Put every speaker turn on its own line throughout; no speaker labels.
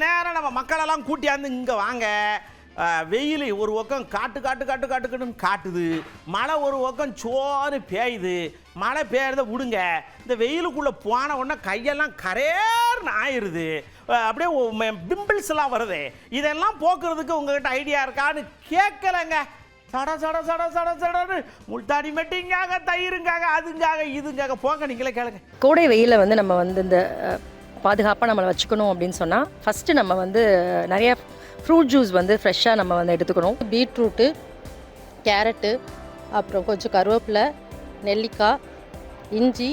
நேரம் நம்ம மக்களெல்லாம் கூட்டியாந்து இங்கே வாங்க. வெயில் ஒரு பக்கம் காட்டுன்னு காட்டுது, மழை ஒரு பக்கம் சோறு பேயுது. மழை பெய்யறத விடுங்க, இந்த வெயிலுக்குள்ளே போன உடனே கையெல்லாம் கரேர்னு ஆயிடுது, அப்படியே பிம்பிள்ஸ்லாம் வருது. இதெல்லாம் போக்குறதுக்கு உங்ககிட்ட ஐடியா இருக்கான்னு கேட்கலங்க. சடன்னு முல்தானி மெட்டிங்காக, தயிருங்காக, அதுங்காக இதுங்காக போங்க, நீங்களே கேளுங்க.
கோடை வெயிலில் வந்து நம்ம வந்து இந்த பாதுகாப்பாக நம்மளை வச்சுக்கணும் அப்படின்னு சொன்னால் ஃபஸ்ட்டு நம்ம வந்து நிறைய ஃப்ரூட் ஜூஸ் வந்து ஃப்ரெஷ்ஷாக நம்ம வந்து எடுத்துக்கணும். பீட்ரூட்டு, கேரட்டு, அப்புறம் கொஞ்சம் கருவேப்பிலை, நெல்லிக்காய், இஞ்சி,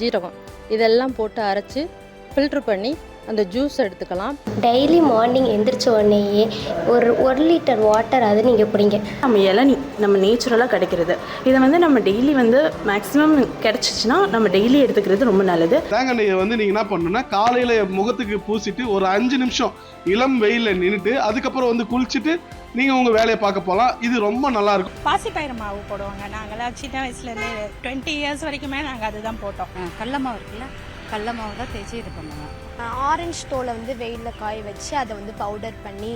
ஜீரகம் இதெல்லாம் போட்டு அரைச்சி ஃபில்ட்ரு பண்ணி அந்த ஜூஸ் எடுத்துக்கலாம்.
டெய்லி மார்னிங் எந்திரிச்ச உடனேயே ஒரு லிட்டர் வாட்டர் அது நீங்கள் குடிங்க.
நம்ம இளநீ நம்ம நேச்சுரலாக கிடைக்கிறது, இதை வந்து நம்ம டெய்லி வந்து மேக்ஸிமம் கிடச்சிச்சின்னா நம்ம டெய்லி எடுத்துக்கிறது ரொம்ப நல்லது.
தேங்காய் எண்ணெயை வந்து நீங்கள் என்ன பண்ணணும்னா காலையில் முகத்துக்கு பூசிட்டு ஒரு 5 நிமிஷம் இளம் வெயிலில் நின்றுட்டு அதுக்கப்புறம் வந்து குளிச்சுட்டு நீங்கள் உங்கள் வேலையை பார்க்க போகலாம். இது ரொம்ப நல்லாயிருக்கும்.
பாசிப்பயிறு மாவு போடுவாங்க. நாங்களாம் சின்ன வயசுலேருந்து 20 இயர்ஸ் வரைக்குமே நாங்கள் அதுதான் போட்டோம்.
கடல மாவு இருக்குல்ல, கடல மாவு தான் தேய்ச்சி இது பண்ணுவோம்.
ஆரஞ்சு தோலை வந்து வெயிலில் காய வச்சு அதை வந்து பவுடர் பண்ணி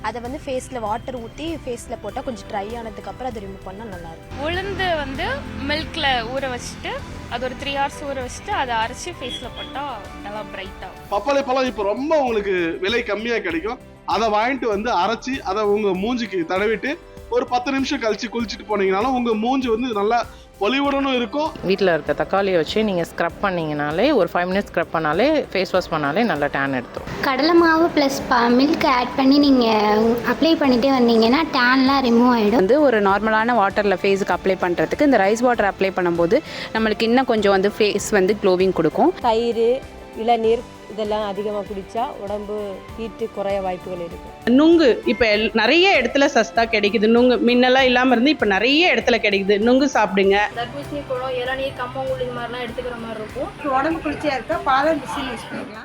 அதை வந்து ஃபேஸில் வாட்டர் ஊற்றி ஃபேஸில் போட்டால் கொஞ்சம் ட்ரை ஆனதுக்கப்புறம் அதை ரிமூவ் பண்ணால் நல்லாயிருக்கும்.
உளுந்து வந்து மில்கில் ஊற வச்சுட்டு அது ஒரு 3 hours ஊற வச்சுட்டு அதை அரைச்சி ஃபேஸில் போட்டால் நல்லா பிரைட்டாகும்.
பப்பாளி பழம் இப்போ ரொம்ப உங்களுக்கு விலை கம்மியாக கிடைக்கும். அதை வாங்கிட்டு வந்து அரைச்சி அதை உங்கள் மூஞ்சிக்கு தடவிட்டு ஒரு 10 நிமிஷம் கழிச்சு குளிச்சுட்டு போனீங்கனாலும் உங்கள் மூஞ்சி வந்து நல்லா பொலிவுடனும் இருக்கும்.
வீட்டில் இருக்க தக்காளியை வச்சு நீங்கள் ஸ்க்ரப் பண்ணிங்கனாலே ஒரு 5 minutes ஸ்க்ரப் பண்ணாலே ஃபேஸ் வாஷ் பண்ணாலே நல்லா டேன் எடுத்துரும்.
கடலை மாவு ப்ளஸ் மில்க் ஆட் பண்ணி நீங்கள் அப்ளை பண்ணிகிட்டே வந்தீங்கன்னா டேன்லாம் ரிமூவ் ஆகிடும்.
வந்து ஒரு நார்மலான வாட்டரில் ஃபேஸுக்கு அப்ளை பண்ணுறதுக்கு இந்த ரைஸ் வாட்டர் அப்ளை பண்ணும்போது நம்மளுக்கு இன்னும் கொஞ்சம் வந்து ஃபேஸ் வந்து க்ளோவிங் கொடுக்கும்.
தயிர், இளநீர் இதெல்லாம் அதிகமாக குடித்தா உடம்பு ஹீட்டு குறைய வாய்ப்புகள் இருக்குது.
நுங்கு இப்போ நிறைய இடத்துல சஸ்தா கிடைக்குது. நுங்கு முன்னெல்லாம் இல்லாமல் இருந்து இப்போ நிறைய இடத்துல கிடைக்குது. நுங்கு சாப்பிடுங்க.
தர்பூசணி பழம், இளநீர், கம்மங்கூழ் இது மாதிரிலாம் எடுத்துக்கிற மாதிரி இருக்கும்.
உடம்பு குளிர்ச்சியாக இருக்க பாலை மிஷின் யூஸ் பண்ணிக்கலாம்.